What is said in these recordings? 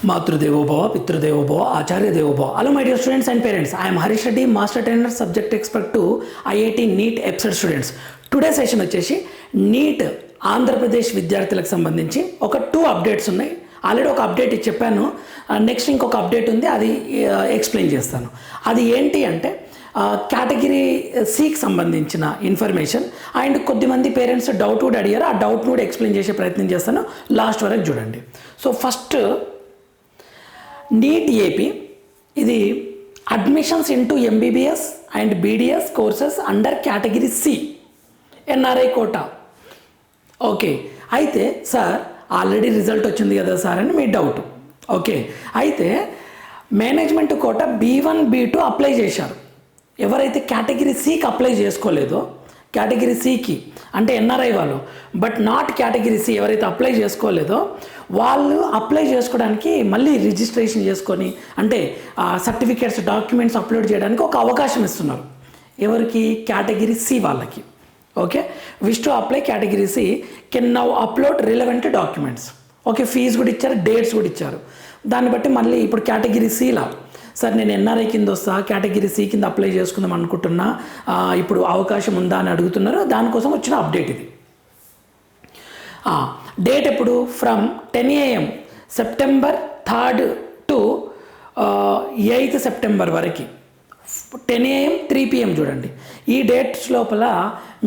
Matrudevo Bhava, Pitrudevo Bhava, Acharya Devo Bhava. Hello my dear students and parents. I am Harish Reddy, Master Trainer, Subject Expert to IIT NEET EPSET students. Today session వచ్చేసి NEET Andhra Pradesh విద్యార్థులకు సంబంధించి ఒక 2 updates ఉన్నాయి. Already ఒక update చెప్పాను, next ఇంకొక update ఉంది, అది ఎక్స్ప్లెయిన్ చేస్తాను. అది ఏంటి అంటే కేటగిరీ సికి సంబంధించిన ఇన్ఫర్మేషన్ అండ్ కొద్దిమంది పేరెంట్స్ డౌట్ కూడా అడిగారు. ఆ డౌట్ కూడా ఎక్స్ప్లెయిన్ చేసే ప్రయత్నం చేస్తాను, లాస్ట్ వరకు చూడండి. సో ఫస్ట్ నీట్ ఏపీ, ఇది admissions into MBBS and BDS courses under category C NRI quota. Okay, అయితే సార్ ఆల్రెడీ రిజల్ట్ వచ్చింది కదా సార్ అని మీ డౌట్. ఓకే, అయితే management quota B1 B2 apply చేశారు. ఎవరైతే కేటగిరీ సికి అప్లై చేసుకోలేదో, కేటగిరీ సికి అంటే ఎన్ఆర్ఐ వాళ్ళు, బట్ నాట్ కేటగిరీ సి ఎవరైతే అప్లై చేసుకోలేదో వాళ్ళు అప్లై చేసుకోవడానికి మళ్ళీ రిజిస్ట్రేషన్ చేసుకొని అంటే సర్టిఫికేట్స్ డాక్యుమెంట్స్ అప్లోడ్ చేయడానికి ఒక అవకాశం ఇస్తున్నారు. ఎవరికి? కేటగిరీ సి వాళ్ళకి. Okay, wish to apply category C can now upload relevant documents. Okay, fee కూడా ఇచ్చారు, డేట్స్ కూడా ఇచ్చారు. దాన్ని బట్టి మళ్ళీ ఇప్పుడు కేటగిరీ సిలా సార్ నేను ఎన్ఆర్ఐ కింద వస్తా, కేటగిరీ సి కింద అప్లై చేసుకుందాం అనుకుంటున్నా, ఇప్పుడు అవకాశం ఉందా అని అడుగుతున్నారు. దానికోసం వచ్చిన అప్డేట్ ఇది. డేట్ ఎప్పుడు? From 10 AM September 3rd to 8th September వరకు 10 AM 3 PM చూడండి. ఈ డేట్స్ లోపల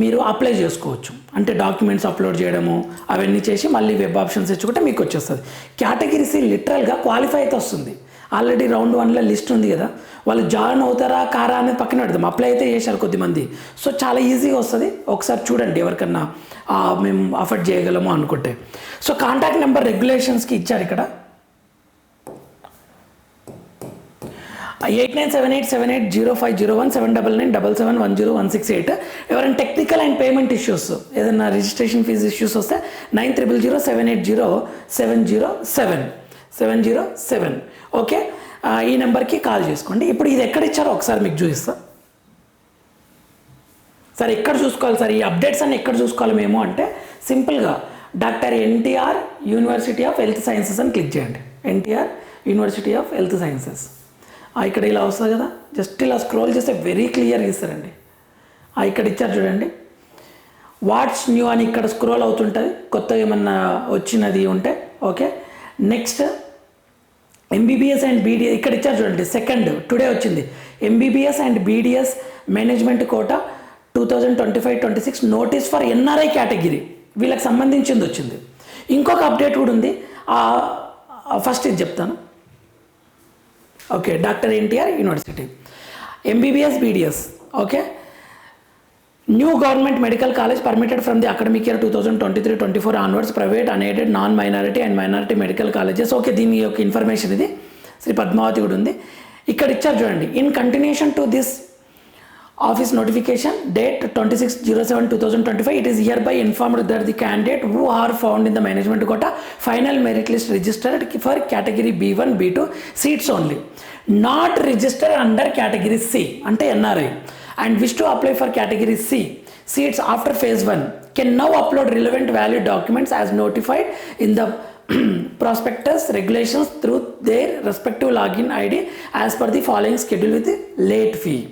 మీరు అప్లై చేసుకోవచ్చు. అంటే డాక్యుమెంట్స్ అప్లోడ్ చేయడము అవన్నీ చేసి మళ్ళీ వెబ్ ఆప్షన్స్ ఇచ్చుకుంటే మీకు వచ్చేస్తుంది. కేటగిరీ సి లిటరల్గా క్వాలిఫై అయితే వస్తుంది. ఆల్రెడీ రౌండ్ 1లో లిస్ట్ ఉంది కదా, వాళ్ళు జాయిన్ అవుతారా కారా అనేది పక్కన పెడదాం. అప్లై అయితే చేశారు కొద్దిమంది, సో చాలా ఈజీగా వస్తుంది. ఒకసారి చూడండి ఎవరికన్నా మేము అఫోర్డ్ చేయగలము అనుకుంటే. సో కాంటాక్ట్ నెంబర్ రెగ్యులేషన్స్కి ఇచ్చారు ఇక్కడ 8978780501 799771016 ఎవరైనా టెక్నికల్ అండ్ పేమెంట్ ఇష్యూస్, ఏదైనా రిజిస్ట్రేషన్ ఫీజు ఇష్యూస్ వస్తే 9000780707. ఓకే, ఈ నెంబర్కి కాల్ చేసుకోండి. ఇప్పుడు ఇది ఎక్కడ ఇచ్చారో ఒకసారి మీకు చూపిస్తా. సార్ ఎక్కడ చూసుకోవాలి సార్ ఈ అప్డేట్స్ అన్ని ఎక్కడ చూసుకోవాలి మేము అంటే, సింపుల్గా doctor NTR university of health sciences అని క్లిక్ చేయండి. NTR university of health sciences ఇక్కడ ఇలా వస్తుంది కదా, జస్ట్ ఇలా స్క్రోల్ చేస్తే వెరీ క్లియర్గా ఇస్తారండి. ఇక్కడ ఇచ్చారు చూడండి, వాట్స్ న్యూ అని ఇక్కడ స్క్రోల్ అవుతుంటుంది, కొత్తగా ఏమన్నా వచ్చినది ఉంటే. Okay, next MBBS and BDS ఇక్కడ ఇచ్చారు చూడండి, సెకండ్ టుడే వచ్చింది. MBBS and BDS management quota 2025-26 notice for NRI category, వీళ్ళకి సంబంధించింది వచ్చింది. ఇంకొక అప్డేట్ కూడా ఉంది, ఫస్ట్ ఇది చెప్తాను. Okay, doctor NTR university MBBS BDS. Okay, new government medical college permitted from the academic year 2023-24 onwards, private unaided non minority and minority medical colleges. Okay, దీని యొక్క ఇన్ఫర్మేషన్ ఇది. శ్రీ పద్మావతి కూడా ఉంది. ఇక్కడ ఇచ్చారు చూడండి, in continuation to this office notification date 26/07/2025 it is hereby informed that the candidate who are found in the management quota final merit list registered for category B1 B2 seats only, not registered under category C ante NRI, and wish to apply for category C seats after phase 1 can now upload relevant valid documents as notified in the prospectus regulations through their respective login ID as per the following schedule with late fee.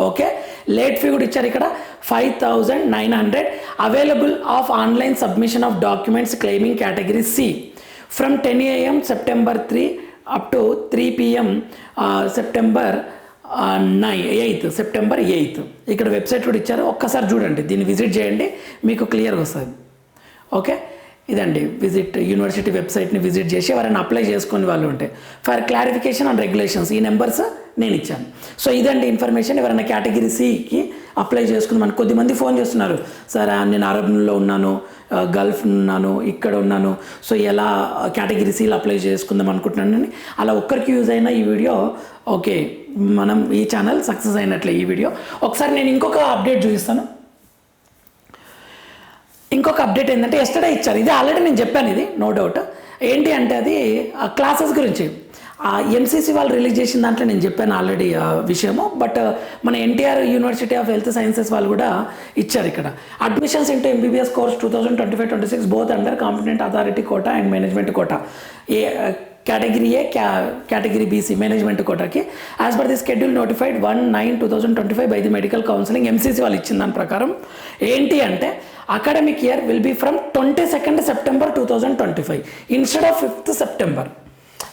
Okay, late fee కూడా ఇచ్చారు ఇక్కడ 5900. Available of online submission of documents claiming category C from 10 AM September 3 up to 3 PM September 8th. ఇక్కడ website కూడా ఇచ్చారు, ఒక్కసారి చూడండి, దీన్ని visit చేయండి, మీకు క్లియర్గా వస్తుంది. ఓకే, ఇదండి విజిట్ యూనివర్సిటీ వెబ్సైట్ని విజిట్ చేసి ఎవరైనా అప్లై చేసుకునే వాళ్ళు ఉంటే ఫర్ క్లారిఫికేషన్ అండ్ రెగ్యులేషన్స్ ఈ నెంబర్స్ నేను ఇచ్చాను. సో ఇదండి ఇన్ఫర్మేషన్. ఎవరైనా కేటగిరీ సికి అప్లై చేసుకుని మనకు కొద్దిమంది ఫోన్ చేస్తున్నారు, సార్ నేను అరబ్లో ఉన్నాను, గల్ఫ్ ఉన్నాను, ఇక్కడ ఉన్నాను, సో ఎలా కేటగిరీ సిలో అప్లై చేసుకుందాం అనుకుంటున్నానని. అలా ఒక్కరికి యూజ్ అయిన ఈ వీడియో, ఓకే మనం ఈ ఛానల్ సక్సెస్ అయినట్లే ఈ వీడియో. ఒకసారి నేను ఇంకొక అప్డేట్ చూపిస్తాను. ఇంకొక అప్డేట్ ఏంటంటే ఎస్టర్డే ఇచ్చారు, ఇది ఆల్రెడీ నేను చెప్పాను, ఇది నో డౌట్. ఏంటి అంటే అది క్లాసెస్ గురించి ఎంసీసీ వాళ్ళు రిలీజ్ చేసిన దాంట్లో నేను చెప్పాను ఆల్రెడీ విషయము. బట్ మన NTR university of health sciences వాళ్ళు కూడా ఇచ్చారు ఇక్కడ. Admissions into MBBS course 2025-26 both under competent authority quota and management quota. Category A category BC management కోటాకి as per the schedule notified 1/9/2025 by the medical counselling MCC వాళ్ళు ఇచ్చిన దాని ప్రకారం ఏంటి అంటే academic year will be from 22 September 2025 instead of 5th September.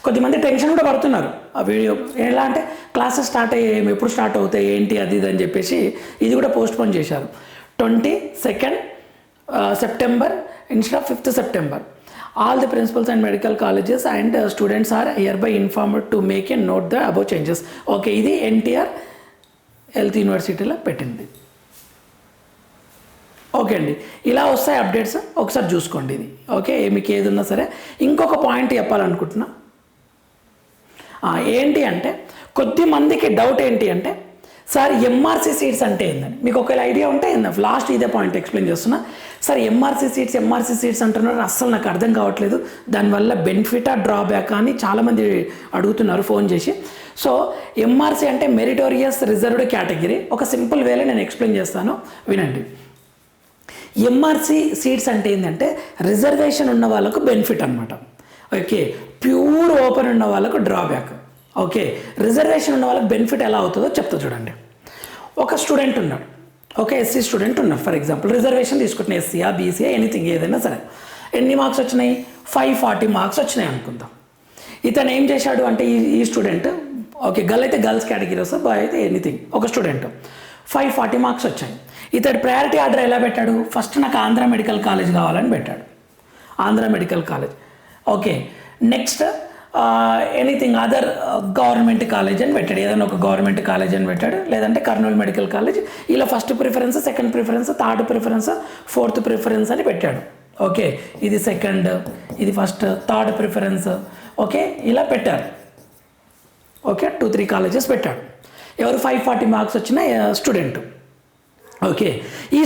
కొద్దిమంది tension కూడా పడుతున్నారు ఆ వీడియో ఎలా అంటే క్లాసెస్ స్టార్ట్ అయ్యాయి, ఎప్పుడు స్టార్ట్ అవుతాయి ఏంటి అది ఇది అని చెప్పేసి ఇది కూడా పోస్ట్పోన్ చేశారు. 22 September instead of 5th September. All the principals and medical colleges and students are hereby informed to make a note the above changes. Okay, ఇది ఎన్టీఆర్ హెల్త్ యూనివర్సిటీలో పెట్టింది. ఓకే అండి, ఇలా వస్తాయి అప్డేట్స్, ఒకసారి చూసుకోండి ఇది. ఓకే, మీకు ఏది ఉన్నా సరే. ఇంకొక పాయింట్ చెప్పాలనుకుంటున్నా ఏంటి అంటే కొద్దిమందికి డౌట్ ఏంటి అంటే సార్ ఎంఆర్సీ సీట్స్ అంటే ఏందని మీకు ఒక ఐడియా ఉంటే లాస్ట్ ఇదే పాయింట్ ఎక్స్ప్లెయిన్ చేస్తున్నా. సార్ ఎంఆర్సీ సీట్స్ అంటున్నారు, అస్సలు నాకు అర్థం కావట్లేదు, దానివల్ల బెనిఫిటా డ్రాబ్యాక్ అని చాలామంది అడుగుతున్నారు ఫోన్ చేసి. సో ఎంఆర్సీ అంటే మెరిటోరియస్ రిజర్వ్డ్ కేటగిరీ. ఒక సింపుల్ వేలో నేను ఎక్స్ప్లెయిన్ చేస్తాను, వినండి. ఎంఆర్సీ సీట్స్ అంటే ఏంటంటే రిజర్వేషన్ ఉన్న వాళ్ళకు బెనిఫిట్ అనమాట. ఓకే, ప్యూర్ ఓపెన్ ఉన్న వాళ్ళకు డ్రాబ్యాక్. ఓకే, రిజర్వేషన్ ఉన్న వాళ్ళకి బెనిఫిట్ ఎలా అవుతుందో చెప్తా చూడండి. ఒక స్టూడెంట్ ఉన్నాడు, ఒక ఎస్సీ స్టూడెంట్ ఉన్నాడు ఫర్ ఎగ్జాంపుల్, రిజర్వేషన్ తీసుకుంటున్నా, ఎస్సీయా బీసీయా ఎనీథింగ్ ఏదైనా సరే. ఎన్ని మార్క్స్ వచ్చినాయి? 540 మార్క్స్ వచ్చినాయి అనుకుందాం. ఇతను ఏం చేశాడు అంటే ఈ స్టూడెంట్, ఓకే గర్ల్ అయితే గర్ల్స్ కేటగిరీ వస్తుంది, బాయ్ అయితే ఎనీథింగ్, ఒక స్టూడెంట్ 540 మార్క్స్ వచ్చాయి. ఇతడు ప్రయారిటీ ఆర్డర్ ఎలా పెట్టాడు? ఫస్ట్ నాకు ఆంధ్ర మెడికల్ కాలేజ్ కావాలని పెట్టాడు, Andhra medical college. Okay, next anything other government college అని పెట్టాడు, ఏదైనా ఒక గవర్నమెంట్ కాలేజ్ అని పెట్టాడు, లేదంటే కర్నూలు మెడికల్ కాలేజ్. ఇలా first preference, second preference, third preference, fourth preference అని పెట్టాడు. ఓకే, ఇది సెకండ్, ఇది ఫస్ట్, థర్డ్ ప్రిఫరెన్స్. ఓకే, ఇలా పెట్టారు. ఓకే, 2-3 కాలేజెస్ పెట్టాడు. ఎవరు? 540 మార్క్స్ వచ్చిన స్టూడెంట్. ఓకే, ఈ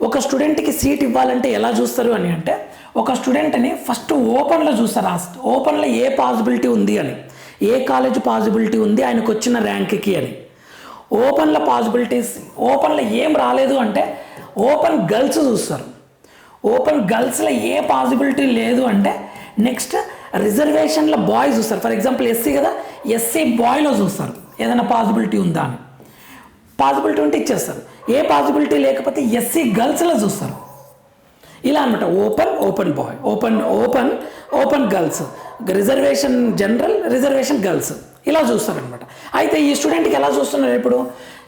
ఒక స్టూడెంట్కి సీట్ ఇవ్వాలంటే ఎలా చూస్తారు అని అంటే ఒక స్టూడెంట్ని ఫస్ట్ ఓపెన్లో చూస్తారు. ఓపెన్లో ఏ పాసిబిలిటీ ఉంది అని, ఏ కాలేజ్ పాసిబిలిటీ ఉంది ఆయనకు వచ్చిన ర్యాంక్కి అని. ఓపెన్లో పాసిబిలిటీస్, ఓపెన్లో ఏం రాలేదు అంటే ఓపెన్ గర్ల్స్ చూస్తారు. ఓపెన్ గర్ల్స్లో ఏ పాసిబిలిటీ లేదు అంటే నెక్స్ట్ రిజర్వేషన్లో బాయ్స్ చూస్తారు. ఫర్ ఎగ్జాంపుల్ ఎస్సీ కదా, ఎస్సీ బాయ్లో చూస్తారు ఏదైనా పాసిబిలిటీ ఉందా అని. పాసిబిలిటీ ఉంటే ఇచ్చేస్తారు, ఏ పాసిబిలిటీ లేకపోతే ఎస్సీ గర్ల్స్లో చూస్తారు. ఇలా అనమాట. Open boy, open girls, reservation general, reservation girls, ఇలా చూస్తారనమాట. అయితే ఈ స్టూడెంట్కి ఎలా చూస్తున్నారు? ఇప్పుడు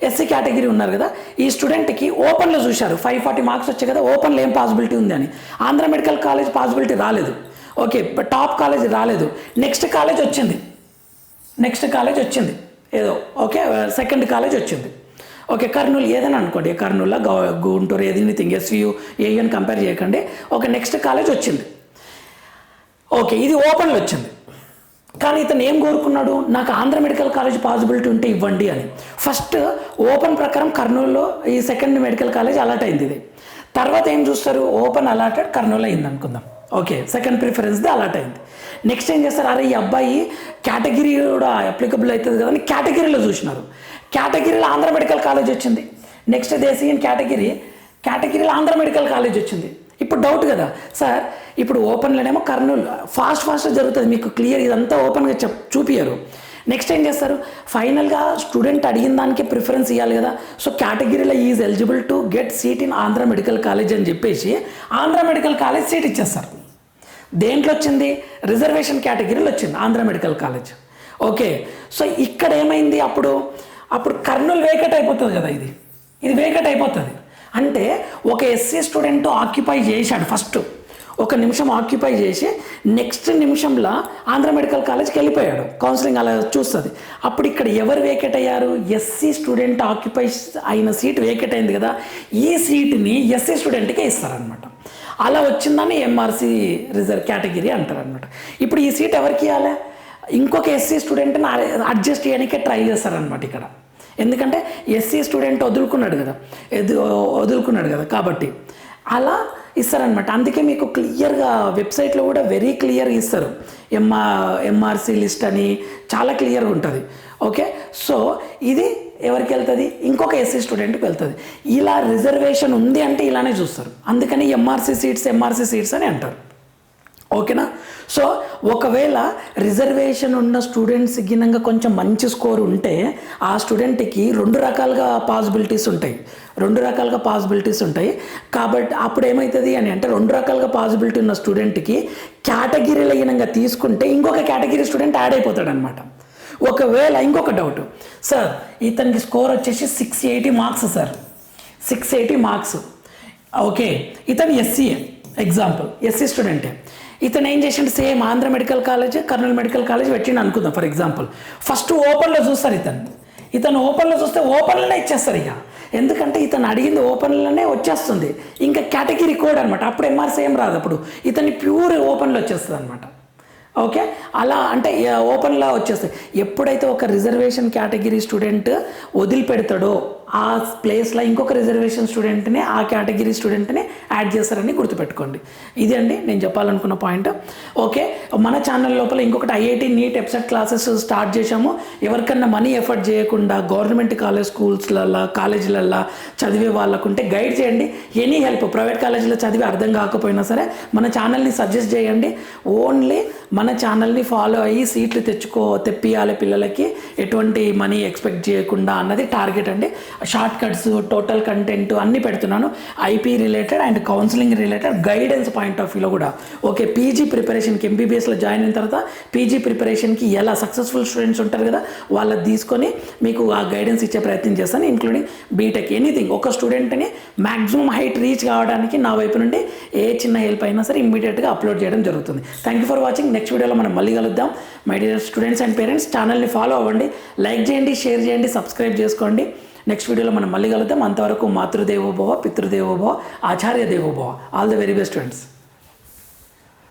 ఎస్సీ కేటగిరీ ఉన్నారు కదా, ఈ స్టూడెంట్కి ఓపెన్లో చూశారు, 540 మార్క్స్ వచ్చాయి కదా, ఓపెన్లో ఏం పాసిబిలిటీ ఉంది అని. ఆంధ్ర మెడికల్ కాలేజ్ పాసిబిలిటీ రాలేదు. ఓకే, టాప్ కాలేజ్ రాలేదు, నెక్స్ట్ కాలేజ్ వచ్చింది ఏదో. ఓకే, సెకండ్ కాలేజ్ వచ్చింది. ఓకే, కర్నూలు ఏదైనా అనుకోండి, కర్నూలులో గుంటూరు ఏది ఎనీథింగ్, ఎస్యూ ఏఎన్ కంపేర్ చేయకండి. ఓకే, నెక్స్ట్ కాలేజ్ వచ్చింది. ఓకే, ఇది ఓపెన్లో వచ్చింది. కానీ ఇతను ఏం కోరుకున్నాడు? నాకు ఆంధ్ర మెడికల్ కాలేజ్ పాసిబిలిటీ ఉంటే ఇవ్వండి అని. ఫస్ట్ ఓపెన్ ప్రకారం కర్నూలులో ఈ సెకండ్ మెడికల్ కాలేజ్ అలాట్ అయింది. ఇది తర్వాత ఏం చూస్తారు? ఓపెన్ అలాటెడ్ కర్నూలు అయింది అనుకుందాం. ఓకే, సెకండ్ ప్రిఫరెన్స్ది అలాట్ అయింది. నెక్స్ట్ ఏం చేస్తారు? అరే ఈ అబ్బాయి కేటగిరీ కూడా అప్లికబుల్ అవుతుంది కదా అని కేటగిరీలో చూసినారు. కేటగిరీలో ఆంధ్ర మెడికల్ కాలేజ్ వచ్చింది. నెక్స్ట్ దేశీయన్ కేటగిరీలో ఆంధ్ర మెడికల్ కాలేజ్ వచ్చింది. ఇప్పుడు డౌట్ కదా సార్, ఇప్పుడు ఓపెన్లోనేమో కర్నూలు ఫాస్ట్ జరుగుతుంది, మీకు క్లియర్ ఇదంతా ఓపెన్గా చూపియరు. నెక్స్ట్ ఏం చేస్తారు? ఫైనల్గా స్టూడెంట్ అడిగిన దానికి ప్రిఫరెన్స్ ఇవ్వాలి కదా. సో కేటగిరీలో is eligible to get seat in Andhra medical college అని చెప్పేసి ఆంధ్ర మెడికల్ కాలేజ్ సీట్ ఇచ్చేస్తారు. దేంట్లో వచ్చింది? రిజర్వేషన్ కేటగిరీలో వచ్చింది Andhra medical college. Okay, so ఇక్కడ ఏమైంది? అప్పుడు కర్నూలు వేకెట్ అయిపోతుంది కదా, ఇది వేకెట్ అయిపోతుంది. అంటే ఒక ఎస్సీ స్టూడెంట్ ఆక్యుపై చేశాడు, ఫస్ట్ ఒక నిమిషం ఆక్యుపై చేసి నెక్స్ట్ నిమిషంలో ఆంధ్ర మెడికల్ కాలేజ్కి వెళ్ళిపోయాడు. కౌన్సిలింగ్ అలా చూస్తుంది. అప్పుడు ఇక్కడ ఎవరు వేకెట్ అయ్యారు? ఎస్సీ స్టూడెంట్ ఆక్యుపై అయిన సీట్ వేకెట్ అయింది కదా, ఈ సీట్ని ఎస్సీ స్టూడెంట్కే ఇస్తారనమాట. అలా వచ్చిందని ఎంఆర్సీ రిజర్వ్ కేటగిరీ అంటారనమాట. ఇప్పుడు ఈ సీట్ ఎవరికి ఇవ్వాలి? ఇంకొక ఎస్సీ స్టూడెంట్ని అడ్జస్ట్ చేయడానికే ట్రై చేస్తారనమాట ఇక్కడ. ఎందుకంటే ఎస్సీ స్టూడెంట్ వదులుకున్నాడు కదా కాబట్టి అలా ఇస్తారనమాట. అందుకే మీకు క్లియర్గా వెబ్సైట్లో కూడా వెరీ క్లియర్గా ఇస్తారు. ఎంఆర్సీ లిస్ట్ అని చాలా క్లియర్గా ఉంటుంది. ఓకే, సో ఇది ఎవరికి వెళ్తుంది? ఇంకొక ఎస్సీ స్టూడెంట్కి వెళ్తుంది. ఇలా రిజర్వేషన్ ఉంది అంటే ఇలానే చూస్తారు. అందుకని ఎంఆర్సీ సీట్స్ అని అంటారు. ఓకేనా? సో ఒకవేళ రిజర్వేషన్ ఉన్న స్టూడెంట్స్ గినంగా కొంచెం మంచి స్కోర్ ఉంటే ఆ స్టూడెంట్కి రెండు రకాలుగా పాసిబిలిటీస్ ఉంటాయి. కాబట్టి అప్పుడు ఏమవుతుంది అని అంటే రెండు రకాలుగా పాసిబిలిటీ ఉన్న స్టూడెంట్కి కేటగిరీల గినంగా తీసుకుంటే ఇంకొక కేటగిరీ స్టూడెంట్ యాడ్ అయిపోతాడు అనమాట. ఒకవేళ ఇంకొక డౌట్, సార్ ఇతనికి స్కోర్ వచ్చేసి 680 మార్క్స్ సార్, 680 మార్క్స్. ఓకే, ఇతను ఎస్సీఏ, ఎగ్జాంపుల్ ఎస్సీ స్టూడెంటే. ఇతను ఏం చేసిండు, same Andhra medical college, Kurnool medical college పెట్టిండు అనుకుందాం ఫర్ ఎగ్జాంపుల్. ఫస్ట్ ఓపెన్లో చూస్తారు, ఇతను ఓపెన్లో చూస్తే ఓపెన్లోనే ఇచ్చేస్తారు ఇక, ఎందుకంటే ఇతను అడిగింది ఓపెన్లోనే వచ్చేస్తుంది. ఇంకా కేటగిరీ కోడ్ అనమాట, అప్పుడు ఎంఆర్సీ ఏం రాదు, అప్పుడు ఇతని ప్యూర్ ఓపెన్లో వచ్చేస్తుంది అనమాట. ఓకే, అలా అంటే ఓపెన్లో వచ్చేస్తాయి. ఎప్పుడైతే ఒక రిజర్వేషన్ కేటగిరీ స్టూడెంట్ వదిలిపెడతాడో ఆ ప్లేస్లో ఇంకొక రిజర్వేషన్ స్టూడెంట్ని, ఆ కేటగిరీ స్టూడెంట్ని యాడ్ చేస్తారని గుర్తుపెట్టుకోండి. ఇది అండి నేను చెప్పాలనుకున్న పాయింట్. ఓకే, మన ఛానల్ లోపల ఇంకొకటి IIT NEET website classes start చేశాము. ఎవరికన్నా మనీ ఎఫర్ట్ చేయకుండా గవర్నమెంట్ స్కూల్స్లలో కాలేజీలలో చదివే వాళ్ళకుంటే గైడ్ చేయండి. ఎనీ హెల్ప్, ప్రైవేట్ కాలేజీలో చదివి అర్థం కాకపోయినా సరే మన ఛానల్ని సజెస్ట్ చేయండి. ఓన్లీ మన ఛానల్ని ఫాలో అయ్యి సీట్లు తెప్పియాలి పిల్లలకి, ఎటువంటి మనీ ఎక్స్పెక్ట్ చేయకుండా అన్నది టార్గెట్ అండి. షార్ట్ కట్స్, టోటల్ కంటెంట్ అన్నీ పెడుతున్నాను, IP related and counselling related, guidance point of వ్యూలో కూడా. ఓకే, పీజీ ప్రిపరేషన్కి ఎంబీబీఎస్లో జాయిన్ అయిన తర్వాత పీజీ ప్రిపరేషన్కి ఎలా సక్సెస్ఫుల్ స్టూడెంట్స్ ఉంటారు కదా, వాళ్ళని తీసుకొని మీకు ఆ గైడెన్స్ ఇచ్చే ప్రయత్నం చేస్తాను, ఇంక్లూడింగ్ బీటెక్, ఎనీథింగ్. ఒక స్టూడెంట్ని మ్యాక్సిమం హైట్ రీచ్ కావడానికి నా వైపు నుండి ఏ చిన్న హెల్ప్ అయినా సరే ఇమ్మీడియట్గా అప్లోడ్ చేయడం జరుగుతుంది. Thank you for watching. Next వీడియోలో మనం మళ్ళీ కలుద్దాం. My dear students and parents, ఛానల్ని ఫాలో అవ్వండి, లైక్ చేయండి, షేర్ చేయండి, సబ్స్క్రైబ్ చేసుకోండి. నెక్స్ట్ వీడియోలో మనం మళ్ళీ కలుద్దాం. అంతవరకు మాతృదేవోభవ, పితృదేవోభవ, ఆచార్య దేవోభవ. All the very best students.